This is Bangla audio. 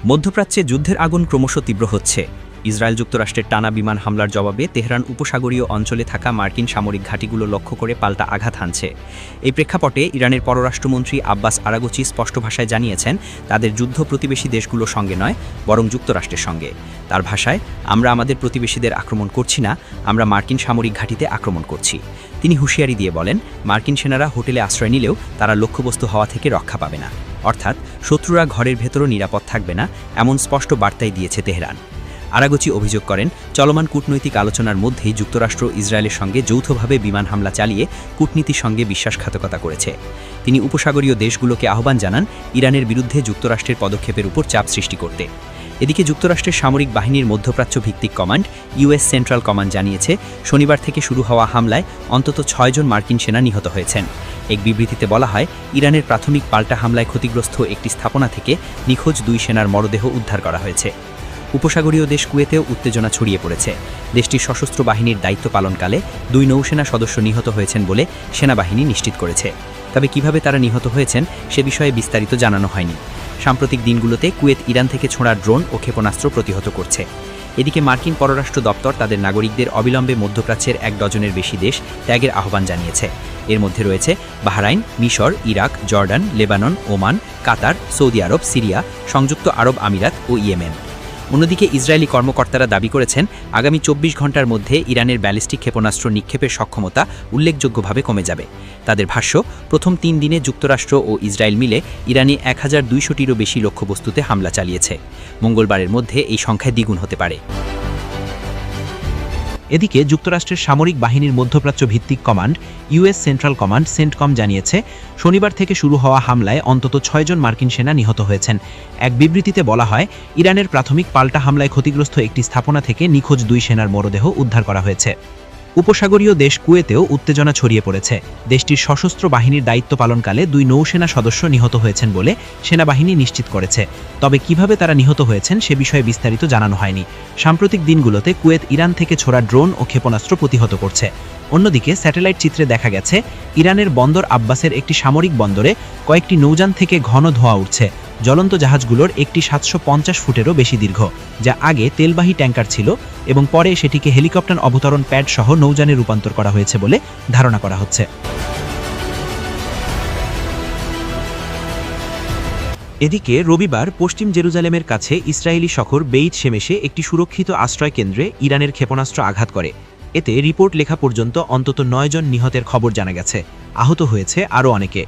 মধ্যপ্রাচ্যে যুদ্ধের আগুন ক্রমশ তীব্র হচ্ছে। ইসরায়েল যুক্তরাষ্ট্রের টানা বিমান হামলার জবাবে তেহরান উপসাগরীয় অঞ্চলে থাকা মার্কিন সামরিক ঘাঁটিগুলো লক্ষ্য করে পাল্টা আঘাত হানছে। এই প্রেক্ষাপটে ইরানের পররাষ্ট্রমন্ত্রী আব্বাস আরাগচি স্পষ্ট ভাষায় জানিয়েছেন, তাদের যুদ্ধ প্রতিবেশী দেশগুলোর সঙ্গে নয়, বরং যুক্তরাষ্ট্রের সঙ্গে। তার ভাষায়, আমরা আমাদের প্রতিবেশীদের আক্রমণ করছি না, আমরা মার্কিন সামরিক ঘাঁটিতে আক্রমণ করছি। তিনি হুঁশিয়ারি দিয়ে বলেন, মার্কিন সেনারা হোটেলে আশ্রয় নিলেও তারা লক্ষ্যবস্তু হওয়া থেকে রক্ষা পাবে না। অর্থাৎ শত্রুরা ঘরের ভেতরও নিরাপদ থাকবে না, এমন স্পষ্ট বার্তাই দিয়েছে তেহরান। আরাগচি অভিযোগ করেন, চলমান কূটনৈতিক আলোচনার মধ্যেই যুক্তরাষ্ট্র ইসরায়েলের সঙ্গে যৌথভাবে বিমান হামলা চালিয়ে কূটনীতির সঙ্গে বিশ্বাসঘাতকতা করেছে। তিনি উপসাগরীয় দেশগুলোকে আহ্বান জানান ইরানের বিরুদ্ধে যুক্তরাষ্ট্রের পদক্ষেপের উপর চাপ সৃষ্টি করতে। এদিকে যুক্তরাষ্ট্রের সামরিক বাহিনীর মধ্যপ্রাচ্য ভিত্তিক কমান্ড ইউএস সেন্ট্রাল কমান্ড জানিয়েছে, শনিবার থেকে শুরু হওয়া হামলায় অন্তত ৬ জন মার্কিন সেনা নিহত হয়েছেন। এক বিবৃতিতে বলা হয়, ইরানের প্রাথমিক পাল্টা হামলায় ক্ষতিগ্রস্ত একটি স্থাপনা থেকে নিখোঁজ ২ সেনার মরদেহ উদ্ধার করা হয়েছে। উপসাগরীয় দেশ কুয়েতেও উত্তেজনা ছড়িয়ে পড়েছে। দেশটির সশস্ত্র বাহিনীর দায়িত্ব পালনকালে ২ নৌসেনা সদস্য নিহত হয়েছেন বলে সেনাবাহিনী নিশ্চিত করেছে। তবে কিভাবে তারা নিহত হয়েছেন সে বিষয়ে বিস্তারিত জানানো হয়নি। সাম্প্রতিক দিনগুলোতে কুয়েত ইরান থেকে ছোঁড়া ড্রোন ও ক্ষেপণাস্ত্র প্রতিহত করছে। এদিকে মার্কিন পররাষ্ট্র দপ্তর তাদের নাগরিকদের অবিলম্বে মধ্যপ্রাচ্যের ১ ডজনের বেশি দেশ ত্যাগের আহ্বান জানিয়েছে। এর মধ্যে রয়েছে বাহরাইন, মিশর, ইরাক, জর্ডান, লেবানন, ওমান, কাতার, সৌদি আরব, সিরিয়া, সংযুক্ত আরব আমিরাত ও ইয়েমেন। অন্যদিকে ইসরায়েলি কর্মকর্তারা দাবি করেছেন, আগামী ২৪ ঘণ্টার মধ্যে ইরানের ব্যালিস্টিক ক্ষেপণাস্ত্র নিক্ষেপের সক্ষমতা উল্লেখযোগ্যভাবে কমে যাবে। তাদের ভাষ্য, প্রথম ৩ দিনে যুক্তরাষ্ট্র ও ইসরায়েল মিলে ইরানি ১,২০০টিরও বেশি লক্ষ্যবস্তুতে হামলা চালিয়েছে। মঙ্গলবারের মধ্যে এই সংখ্যায় দ্বিগুণ হতে পারে। এদিকে যুক্তরাষ্ট্রের সামরিক বাহিনীর মধ্যপ্রাচ্য ভিত্তিক command US central command CENTCOM জানিয়েছে, শনিবার থেকে শুরু হওয়া হামলায় অন্তত ৬ জন মার্কিন সেনা নিহত হয়েছেন। এক বিবৃতিতে বলা হয়, ইরানের প্রাথমিক পাল্টা হামলায় ক্ষতিগ্রস্ত একটি স্থাপনা থেকে নিখোঁজ ২ সেনার মরদেহ উদ্ধার করা হয়েছে। উপসাগরীয় দেশ কুয়েতেও উত্তেজনা ছড়িয়ে পড়েছে। দেশটির সশস্ত্র বাহিনীর দায়িত্ব পালনকালে ২ নৌসেনা সদস্য নিহত হয়েছেন বলে সেনাবাহিনী নিশ্চিত করেছে। তবে কিভাবে তারা নিহত হয়েছেন সে বিষয়ে বিস্তারিত জানানো হয়নি। সাম্প্রতিক দিনগুলোতে কুয়েত ইরান থেকে ছোড়া ড্রোন ও ক্ষেপণাস্ত্র প্রতিহত করছে। অন্যদিকে স্যাটেলাইট চিত্রে দেখা গেছে, ইরানের বন্দর আব্বাসের একটি সামরিক বন্দরে কয়েকটি নৌযান থেকে ঘন ধোঁয়া উঠছে। জ্বলন্ত জাহাজগুলোর একটি ৭৫০ ফুটেরও বেশি দীর্ঘ, যা আগে তেলবাহী ট্যাঙ্কার ছিল এবং পরে সেটিকে হেলিকপ্টার অবতরণ প্যাড সহ নৌযানে রূপান্তর করা হয়েছে বলে ধারণা করা হচ্ছে। এদিকে রবিবার পশ্চিম জেরুজালেমের কাছে ইসরায়েলি শহর বেইত শেমেশে একটি সুরক্ষিত আশ্রয় কেন্দ্রে ইরানের ক্ষেপণাস্ত্র আঘাত করে। এতে রিপোর্ট লেখা পর্যন্ত অন্তত ৯ জন নিহতের খবর জানা গেছে। আহত হয়েছে আরও অনেকে।